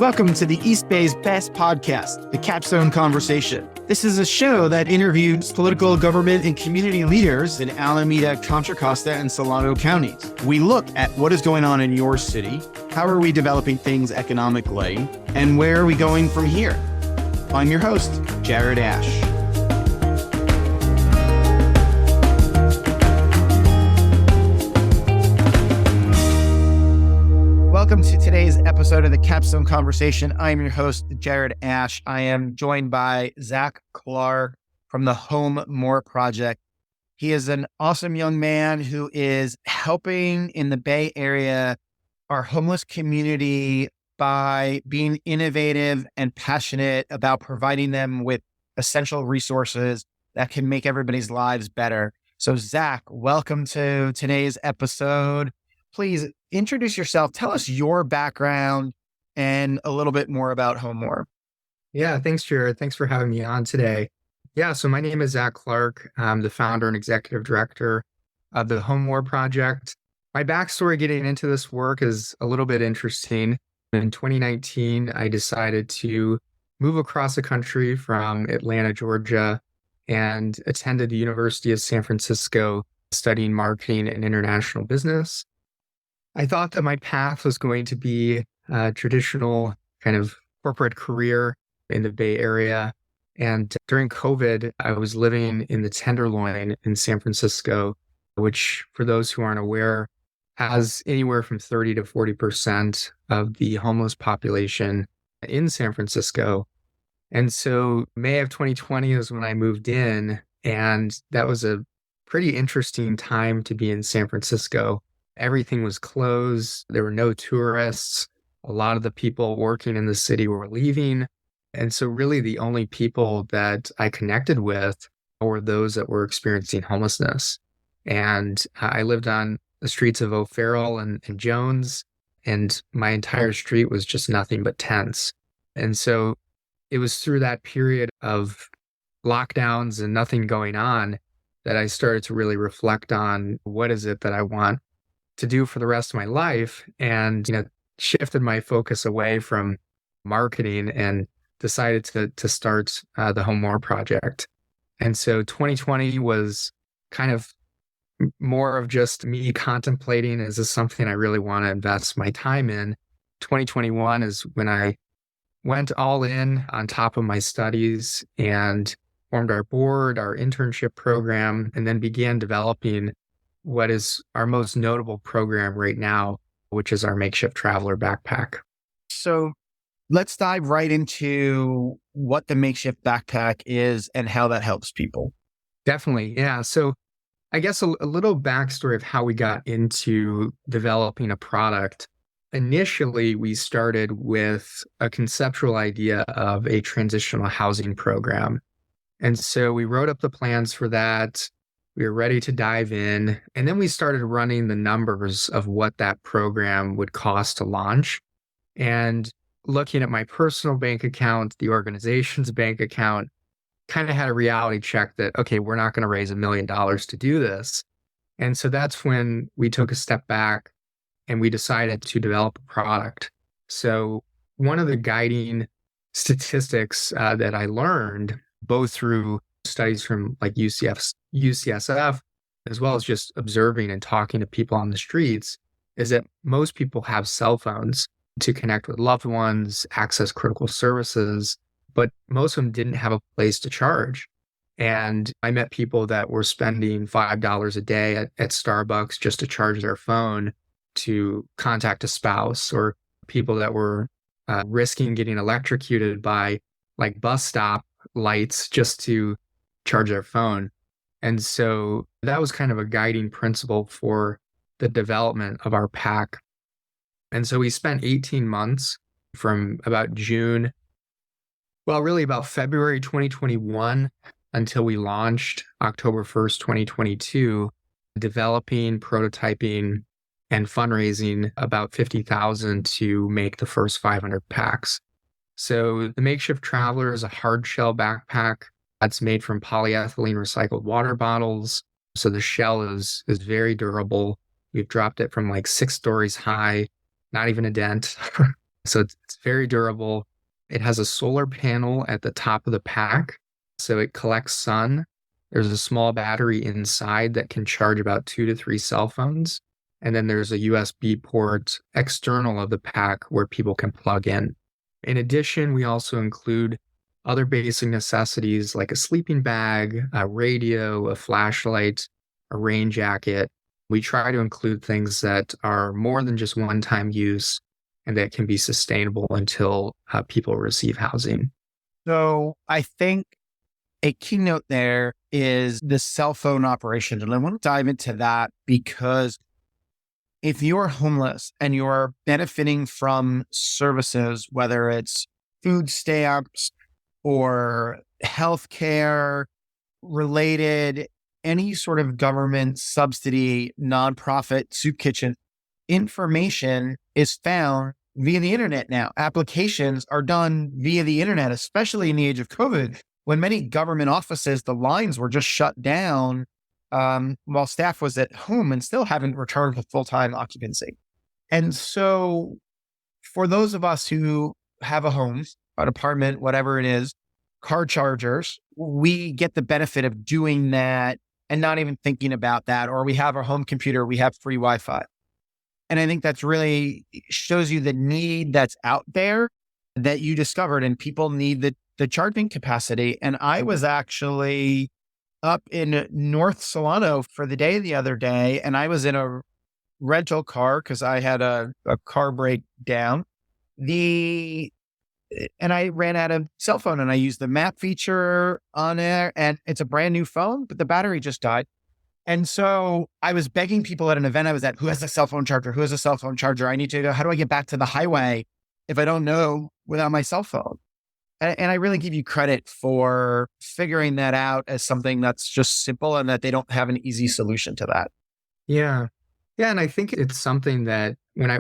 Welcome to the East Bay's best podcast, The Capstone Conversation. This is a show that interviews political, government, and community leaders in Alameda, Contra Costa, and Solano counties. We look at what is going on in your city, how are we developing things economically, and where are we going from here? I'm your host, Jared Ash. Welcome to today's episode of the Capstone Conversation. I am your host, Jared Ash. I am joined by Zac Clark from the HomeMore Project. He is an awesome young man who is helping in the Bay Area, our homeless community, by being innovative and passionate about providing them with essential resources that can make everybody's lives better. So Zac, welcome to today's episode. Please introduce yourself. Tell us your background and a little bit more about HomeMore. Yeah, thanks, Jared. Thanks for having me on today. So my name is Zac Clark. I'm the founder and executive director of the HomeMore Project. My backstory getting into this work is a little bit interesting. In 2019, I decided to move across the country from Atlanta, Georgia, and attended the University of San Francisco studying marketing and international business. I thought that my path was going to be a traditional kind of corporate career in the Bay Area. And during COVID, I was living in the Tenderloin in San Francisco, which, for those who aren't aware, has anywhere from 30 to 40% of the homeless population in San Francisco. And so May of 2020 is when I moved in, and that was a pretty interesting time to be in San Francisco. Everything was closed. There were no tourists. A lot of the people working in the city were leaving. And so really the only people that I connected with were those that were experiencing homelessness. And I lived on the streets of O'Farrell and Jones, and my entire street was just nothing but tents. And so it was through that period of lockdowns and nothing going on that I started to really reflect on what is it that I want to do for the rest of my life, and shifted my focus away from marketing and decided to start the HomeMore Project. And so 2020 was kind of more of just me contemplating, is this something I really want to invest my time in? 2021 is when I went all in on top of my studies and formed our board, our internship program, and then began developing what is our most notable program right now, which is our makeshift traveler backpack. So let's dive right into what the makeshift backpack is and how that helps people. Definitely. Yeah. So I guess a little backstory of how we got into developing a product. Initially, we started with a conceptual idea of a transitional housing program. And so we wrote up the plans for that. We were ready to dive in. And then we started running the numbers of what that program would cost to launch. And looking at my personal bank account, the organization's bank account, kind of had a reality check that, okay, we're not going to raise $1 million to do this. And so that's when we took a step back and we decided to develop a product. So one of the guiding statistics that I learned, both through studies from like UCSF, as well as just observing and talking to people on the streets, is that most people have cell phones to connect with loved ones, access critical services, but most of them didn't have a place to charge. And I met people that were spending $5 a day at Starbucks just to charge their phone to contact a spouse, or people that were risking getting electrocuted by like bus stop lights just to charge their phone. And so that was kind of a guiding principle for the development of our pack. And so we spent 18 months from about about February 2021 until we launched October 1st, 2022, developing, prototyping, and fundraising about $50,000 to make the first 500 packs. So the makeshift traveler is a hard shell backpack that's made from polyethylene recycled water bottles. So the shell is very durable. We've dropped it from like 6 stories high, not even a dent. So it's very durable. It has a solar panel at the top of the pack, so it collects sun. There's a small battery inside that can charge about 2 to 3 cell phones. And then there's a USB port external of the pack where people can plug in. In addition, we also include other basic necessities like a sleeping bag, a radio, a flashlight, a rain jacket. We try to include things that are more than just one-time use and that can be sustainable until people receive housing. So I think a keynote there is the cell phone operation. And I want to dive into that because if you're homeless and you're benefiting from services, whether it's food stamps or healthcare related, any sort of government subsidy, nonprofit soup kitchen, information is found via the internet now. Applications are done via the internet, especially in the age of COVID, when many government offices, the lines were just shut down while staff was at home and still haven't returned to full-time occupancy. And so for those of us who have a home, an apartment, whatever it is, car chargers, we get the benefit of doing that and not even thinking about that. Or we have our home computer, we have free Wi-Fi. And I think that's really shows you the need that's out there that you discovered, and people need the charging capacity. And I was actually up in North Solano for the day the other day, and I was in a rental car because I had a car breakdown. And I ran out of cell phone, and I used the map feature on there, and it's a brand new phone, but the battery just died. And so I was begging people at an event I was at, who has a cell phone charger? Who has a cell phone charger? I need to go. How do I get back to the highway if I don't know without my cell phone? And I really give you credit for figuring that out as something that's just simple and that they don't have an easy solution to that. Yeah. Yeah. And I think it's something that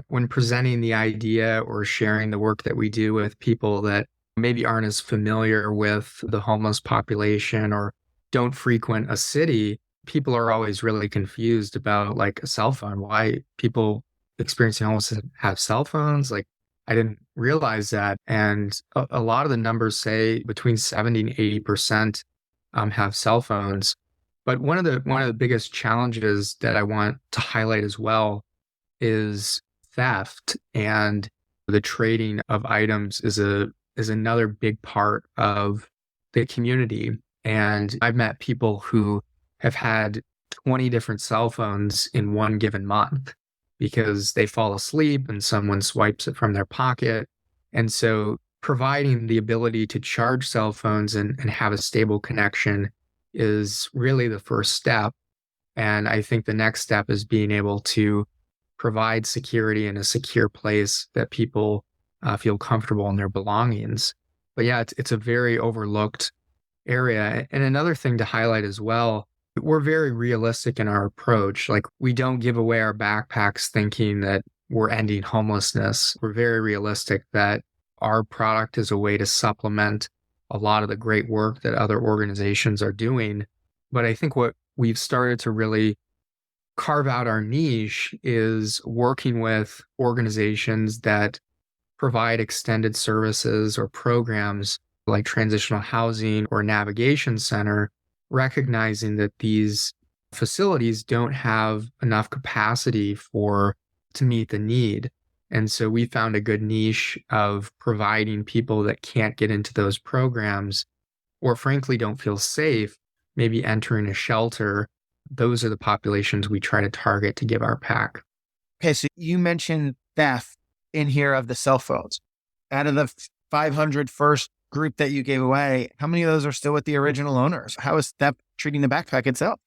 when presenting the idea or sharing the work that we do with people that maybe aren't as familiar with the homeless population or don't frequent a city, people are always really confused about like a cell phone. Why people experiencing homelessness have cell phones? Like, I didn't realize that. And a lot of the numbers say between 70 and 80% have cell phones. But one of the biggest challenges that I want to highlight as well is theft, and the trading of items is another big part of the community. And I've met people who have had 20 different cell phones in one given month because they fall asleep and someone swipes it from their pocket. And so providing the ability to charge cell phones and have a stable connection is really the first step. And I think the next step is being able to provide security in a secure place that people feel comfortable in their belongings. But yeah, it's a very overlooked area. And another thing to highlight as well, we're very realistic in our approach. Like, we don't give away our backpacks thinking that we're ending homelessness. We're very realistic that our product is a way to supplement a lot of the great work that other organizations are doing. But I think what we've started to really carve out our niche is working with organizations that provide extended services or programs like transitional housing or navigation center, recognizing that these facilities don't have enough capacity to meet the need. And so we found a good niche of providing people that can't get into those programs or frankly don't feel safe, maybe entering a shelter. Those are the populations we try to target to give our pack. Okay, so you mentioned theft in here of the cell phones. Out of the 500 first group that you gave away, how many of those are still with the original owners? How is theft treating the backpack itself?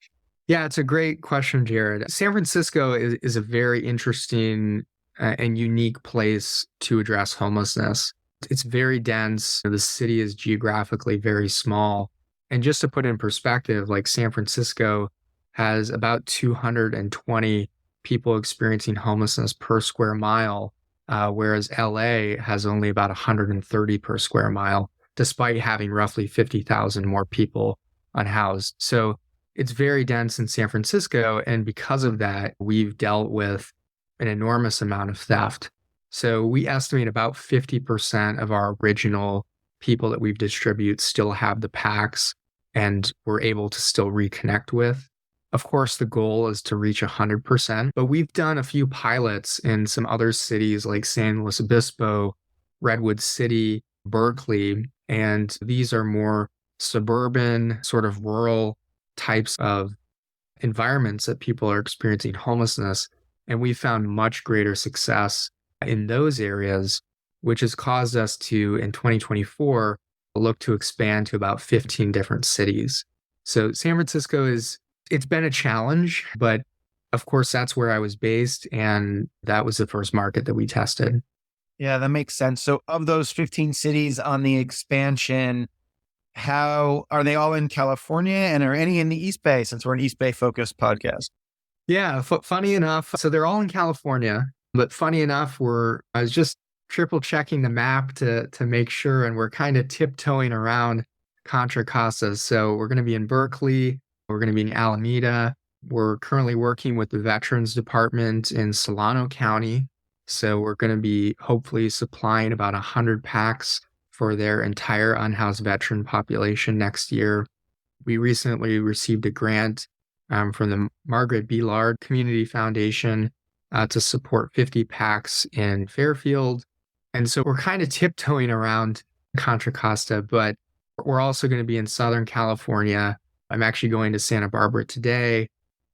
Yeah, it's a great question, Jared. San Francisco is a very interesting and unique place to address homelessness. It's very dense. The city is geographically very small. And just to put in perspective, like San Francisco has about 220 people experiencing homelessness per square mile, whereas LA has only about 130 per square mile, despite having roughly 50,000 more people unhoused. So it's very dense in San Francisco. And because of that, we've dealt with an enormous amount of theft. So we estimate about 50% of our original people that we've distributed still have the packs and we're able to still reconnect with. Of course, the goal is to reach 100%, but we've done a few pilots in some other cities like San Luis Obispo, Redwood City, Berkeley, and these are more suburban, sort of rural types of environments that people are experiencing homelessness. And we found much greater success in those areas, which has caused us to, in 2024, look to expand to about 15 different cities. So San Francisco it's been a challenge, but of course, that's where I was based. And that was the first market that we tested. Yeah, that makes sense. So, of those 15 cities on the expansion, how are they all in California and are any in the East Bay since we're an East Bay focused podcast? Yeah, funny enough, so they're all in California, but funny enough, I was just triple checking the map to make sure, and we're kind of tiptoeing around Contra Costa. So we're going to be in Berkeley, we're going to be in Alameda. We're currently working with the Veterans Department in Solano County. So we're going to be hopefully supplying about 100 packs for their entire unhoused veteran population next year. We recently received a grant from the Margaret B. Lard Community Foundation to support 50 packs in Fairfield. And so we're kind of tiptoeing around Contra Costa, but we're also going to be in Southern California. I'm actually going to Santa Barbara today,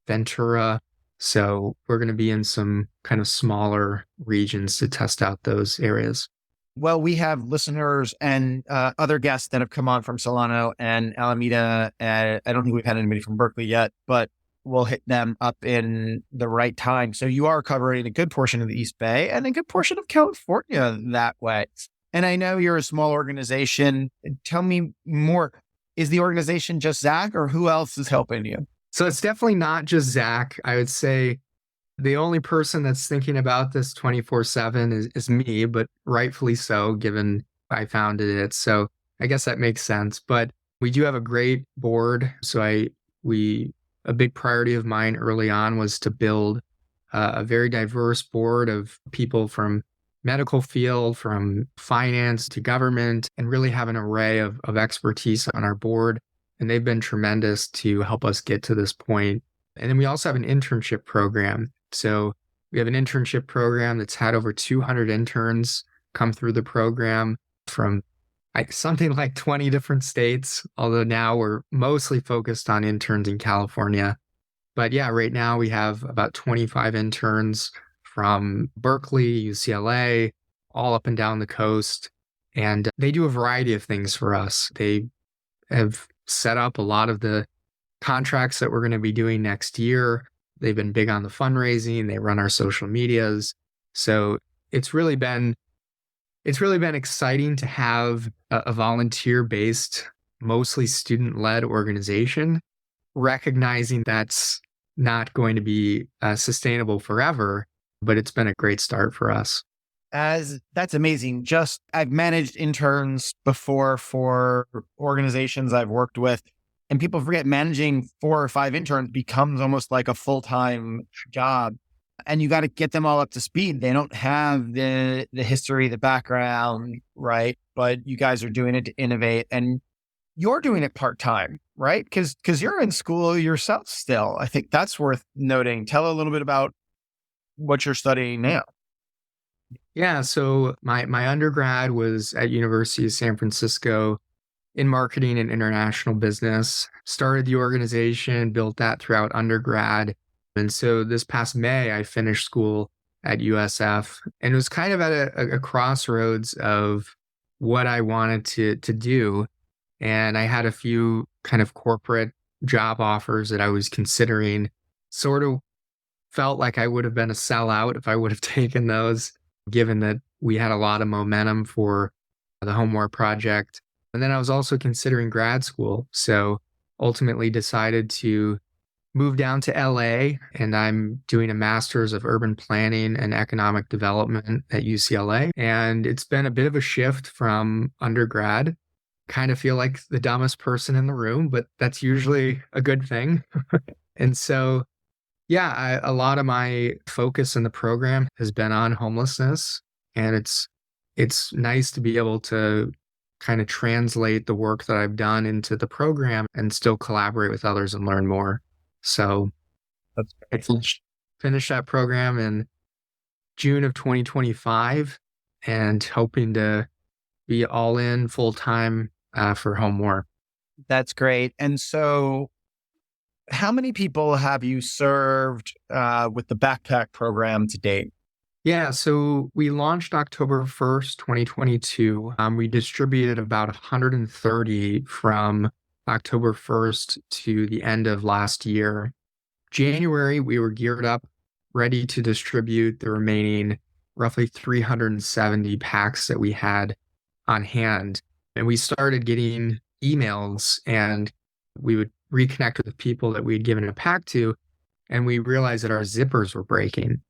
Ventura. So we're going to be in some kind of smaller regions to test out those areas. Well, we have listeners and other guests that have come on from Solano and Alameda. I don't think we've had anybody from Berkeley yet, but we'll hit them up in the right time. So you are covering a good portion of the East Bay and a good portion of California that way. And I know you're a small organization. Tell me more. Is the organization just Zac or who else is helping you? So it's definitely not just Zac. I would say the only person that's thinking about this 24/7 is me, but rightfully so, given I founded it. So I guess that makes sense. But we do have a great board. So a big priority of mine early on was to build a very diverse board of people from medical field, from finance to government, and really have an array of expertise on our board. And they've been tremendous to help us get to this point. And then we also have an internship program. So we have an internship program that's had over 200 interns come through the program from something like 20 different states, although now we're mostly focused on interns in California. But yeah, right now we have about 25 interns from Berkeley, UCLA, all up and down the coast. And they do a variety of things for us. They have set up a lot of the contracts that we're going to be doing next year. They've been big on the fundraising. They run our social medias. So it's really been exciting to have a volunteer-based, mostly student-led organization, recognizing that's not going to be sustainable forever, but it's been a great start for us. That's amazing. I've managed interns before for organizations I've worked with, and people forget managing 4 or 5 interns becomes almost like a full-time job. And you got to get them all up to speed. They don't have the history, the background, right? But you guys are doing it to innovate, and you're doing it part-time, right? Because you're in school yourself still. I think that's worth noting. Tell a little bit about what you're studying now. Yeah, so my undergrad was at University of San Francisco in marketing and international business. Started the organization, built that throughout undergrad. And so this past May, I finished school at USF, and it was kind of at a crossroads of what I wanted to do. And I had a few kind of corporate job offers that I was considering. Sort of felt like I would have been a sellout if I would have taken those, given that we had a lot of momentum for the HomeMore Project. And then I was also considering grad school. So ultimately decided to move down to LA, and I'm doing a master's of urban planning and economic development at UCLA. And it's been a bit of a shift from undergrad. Kind of feel like the dumbest person in the room, but that's usually a good thing. And so, yeah, a lot of my focus in the program has been on homelessness And it's nice to be able to kind of translate the work that I've done into the program and still collaborate with others and learn more. So That's I finished that program in June of 2025 and hoping to be all in full time for HomeMore. that's great. And so, how many people have you served with the backpack program to date? Yeah, so we launched October 1st, 2022. We distributed about 130 from October 1st to the end of last year. January, we were geared up, ready to distribute the remaining roughly 370 packs that we had on hand. And we started getting emails, and we would reconnect with the people that we had given a pack to, and we realized that our zippers were breaking.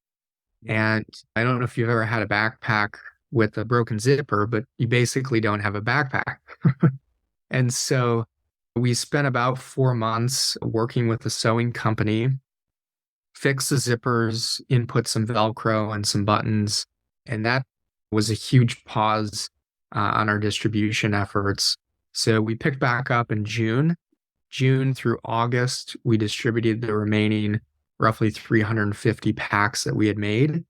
And I don't know if you've ever had a backpack with a broken zipper, but you basically don't have a backpack. And so we spent about 4 months working with a sewing company, fix the zippers, input some Velcro and some buttons. And that was a huge pause on our distribution efforts. So we picked back up in June. June through August, we distributed the remaining roughly 350 packs that we had made.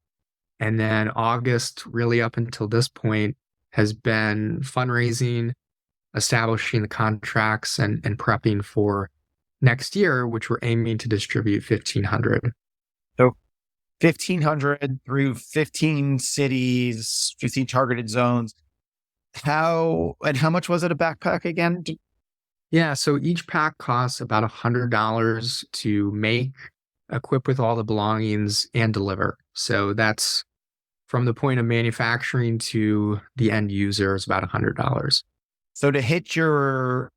And then August, really up until this point, has been fundraising, establishing the contracts, and prepping for next year, which we're aiming to distribute 1,500. So 1,500 through 15 cities, 15 targeted zones. How much was it a backpack again? Yeah, so each pack costs about $100 to make, equip with all the belongings, and deliver. So that's from the point of manufacturing to the end user is about $100. So to hit your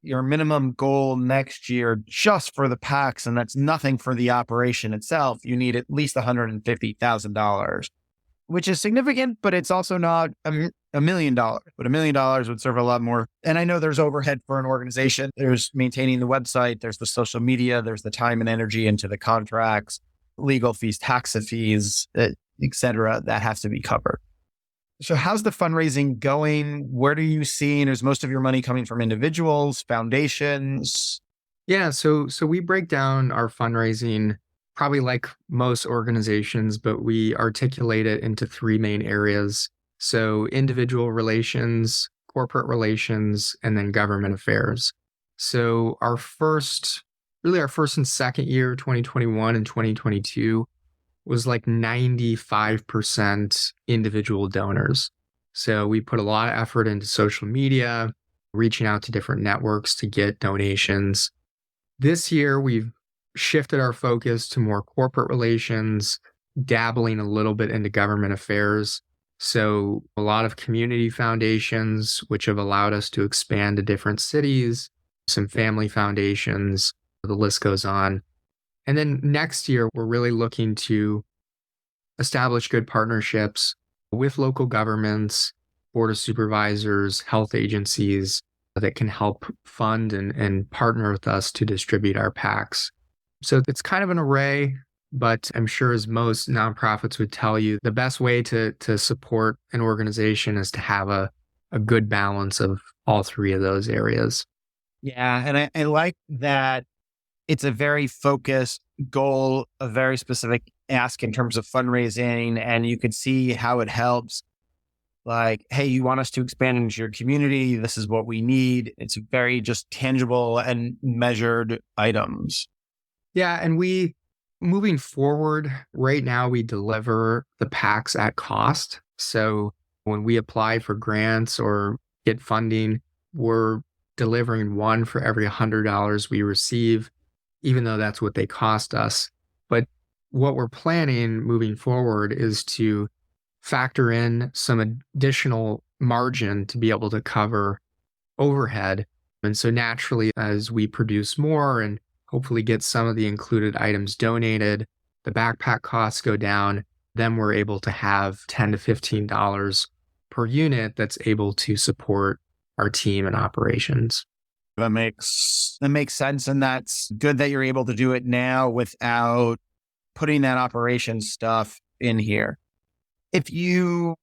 minimum goal next year just for the packs, and that's nothing for the operation itself, you need at least $150,000, which is significant, but it's also not $1 million. But $1 million would serve a lot more. And I know there's overhead for an organization. There's maintaining the website, there's the social media, there's the time and energy into the contracts, legal fees, tax fees, et cetera, that has to be covered. So how's the fundraising going? Where do you see, and is most of your money coming from individuals, foundations? Yeah, so we break down our fundraising probably like most organizations, but we articulate it into three main areas. So individual relations, corporate relations, and then government affairs. So our first and second year, 2021 and 2022, was like 95% individual donors. So we put a lot of effort into social media, reaching out to different networks to get donations. This year, we've shifted our focus to more corporate relations, dabbling a little bit into government affairs. So a lot of community foundations, which have allowed us to expand to different cities, some family foundations, the list goes on. And then next year, we're really looking to establish good partnerships with local governments, board of supervisors, health agencies that can help fund and partner with us to distribute our packs. So it's kind of an array, but I'm sure as most nonprofits would tell you, the best way to support an organization is to have a good balance of all three of those areas. Yeah. And I like that it's a very focused goal, a very specific ask in terms of fundraising, and you could see how it helps. Like, hey, you want us to expand into your community? This is what we need. It's very just tangible and measured items. Yeah, and moving forward, right now we deliver the packs at cost. So when we apply for grants or get funding, we're delivering one for every $100 we receive, even though that's what they cost us. But what we're planning moving forward is to factor in some additional margin to be able to cover overhead. And so naturally, as we produce more and hopefully get some of the included items donated, the backpack costs go down, then we're able to have $10 to $15 per unit that's able to support our team and operations. That makes sense. And that's good that you're able to do it now without putting that operation stuff in here. If you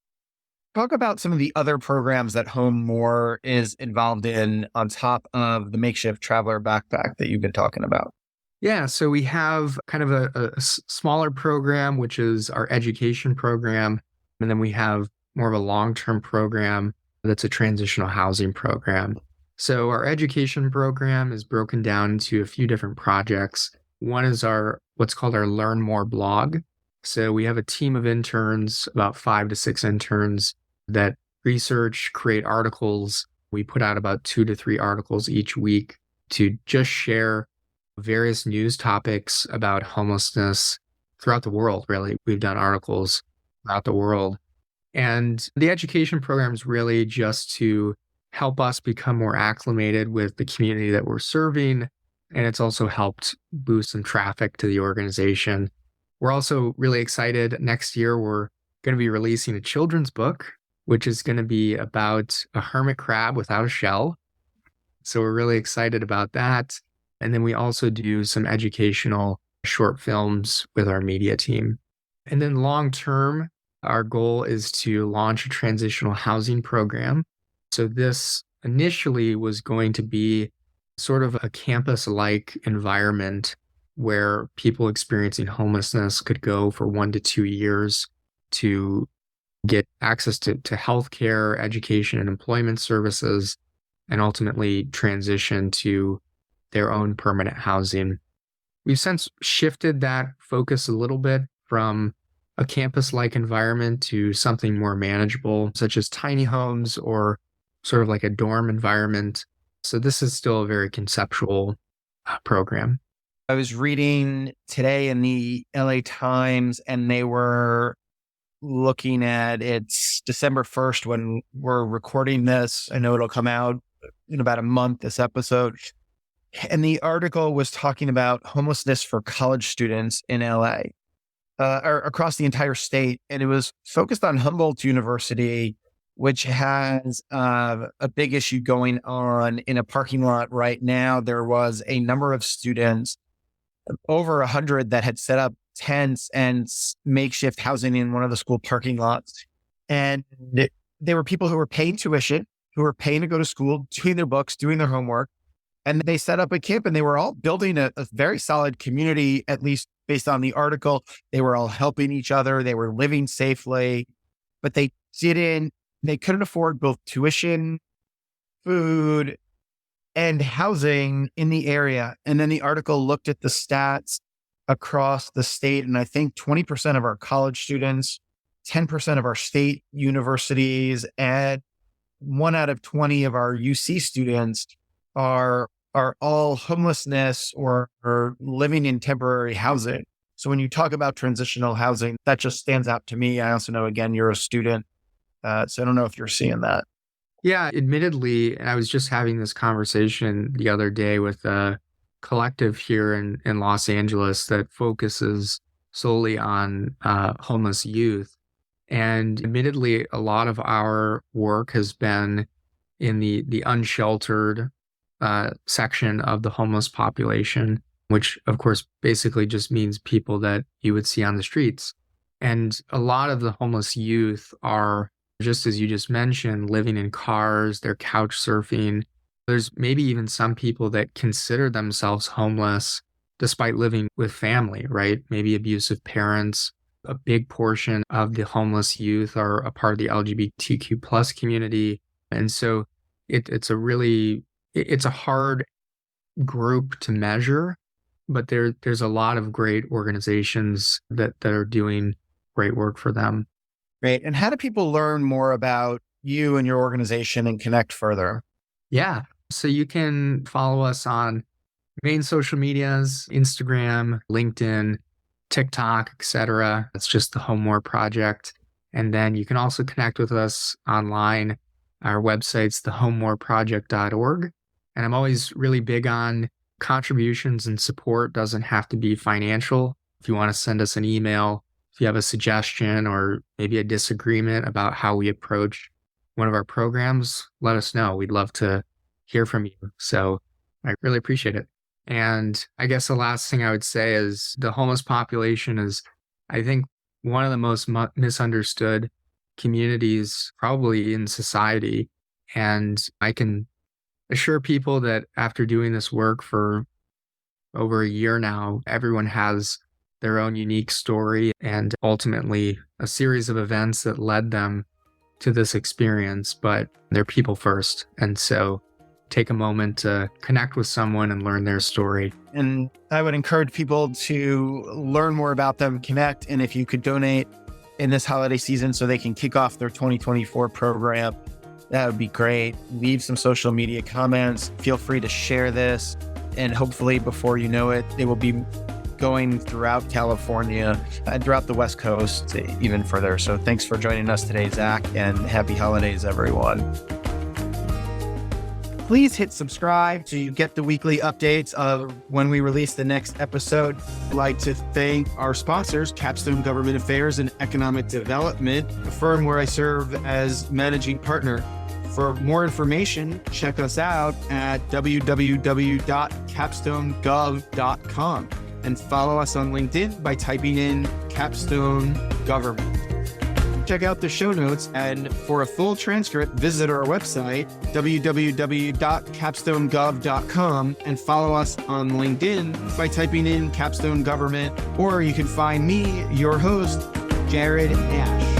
Talk about some of the other programs that HomeMore is involved in on top of the makeshift traveler backpack that you've been talking about. Yeah, so we have kind of a smaller program, which is our education program. And then we have more of a long-term program that's a transitional housing program. So our education program is broken down into a few different projects. One is our what's called our Learn More blog. So we have a team of interns, about 5 to 6 interns that research, create articles. We put out about 2 to 3 articles each week to just share various news topics about homelessness throughout the world, really. We've done articles throughout the world. And the education program is really just to help us become more acclimated with the community that we're serving. And it's also helped boost some traffic to the organization. We're also really excited. Next year, we're going to be releasing a children's book, which is going to be about a hermit crab without a shell. So we're really excited about that. And then we also do some educational short films with our media team. And then long term, our goal is to launch a transitional housing program. So this initially was going to be sort of a campus-like environment where people experiencing homelessness could go for 1 to 2 years to get access to healthcare, education, and employment services, and ultimately transition to their own permanent housing. We've since shifted that focus a little bit from a campus-like environment to something more manageable, such as tiny homes or sort of like a dorm environment. So this is still a very conceptual program. I was reading today in the LA Times, and they were looking at it's December 1st when we're recording this. I know it'll come out in about a month, this episode. And the article was talking about homelessness for college students in LA, or across the entire state. And it was focused on Humboldt University, which has a big issue going on in a parking lot right now. There was a number of students, over 100, that had set up tents and makeshift housing in one of the school parking lots. And they were people who were paying tuition, who were paying to go to school, doing their books, doing their homework. And they set up a camp, and they were all building a very solid community, at least based on the article. They were all helping each other. They were living safely, but they couldn't afford both tuition, food, and housing in the area. And then the article looked at the stats across the state. And I think 20% of our college students, 10% of our state universities, and 1 out of 20 of our UC students are all homelessness or living in temporary housing. So when you talk about transitional housing, that just stands out to me. I also know, again, you're a student. So I don't know if you're seeing that. Yeah, admittedly, I was just having this conversation the other day with a collective here in Los Angeles that focuses solely on homeless youth. And admittedly, a lot of our work has been in the unsheltered section of the homeless population, which of course basically just means people that you would see on the streets. And a lot of the homeless youth are, just as you just mentioned, living in cars, they're couch surfing. There's maybe even some people that consider themselves homeless despite living with family, right? Maybe abusive parents. A big portion of the homeless youth are a part of the LGBTQ plus community. And so it's a hard group to measure, but there's a lot of great organizations that are doing great work for them. Great. And how do people learn more about you and your organization and connect further? Yeah. So you can follow us on main social medias, Instagram, LinkedIn, TikTok, etc. It's just the HomeMore Project. And then you can also connect with us online. Our website's thehomemoreproject.org. And I'm always really big on contributions and support. Doesn't have to be financial. If you want to send us an email, if you have a suggestion or maybe a disagreement about how we approach one of our programs, let us know. We'd love to hear from you. So I really appreciate it. And I guess the last thing I would say is the homeless population is, I think, one of the most misunderstood communities probably in society. And I can assure people that after doing this work for over a year now, everyone has their own unique story and ultimately a series of events that led them to this experience, but they're people first. And so take a moment to connect with someone and learn their story. And I would encourage people to learn more about them, connect, and if you could donate in this holiday season so they can kick off their 2024 program, that would be great. Leave some social media comments. Feel free to share this. And hopefully before you know it, it will be going throughout California and throughout the West Coast even further. So thanks for joining us today, Zac, and happy holidays, everyone. Please hit subscribe so you get the weekly updates of when we release the next episode. I'd like to thank our sponsors, Capstone Government Affairs and Economic Development, a firm where I serve as managing partner. For more information, check us out at www.capstonegov.com and follow us on LinkedIn by typing in Capstone Government. Check out the show notes, and for a full transcript, visit our website, www.capstonegov.com, and follow us on LinkedIn by typing in Capstone Government, or you can find me, your host, Jared Ash.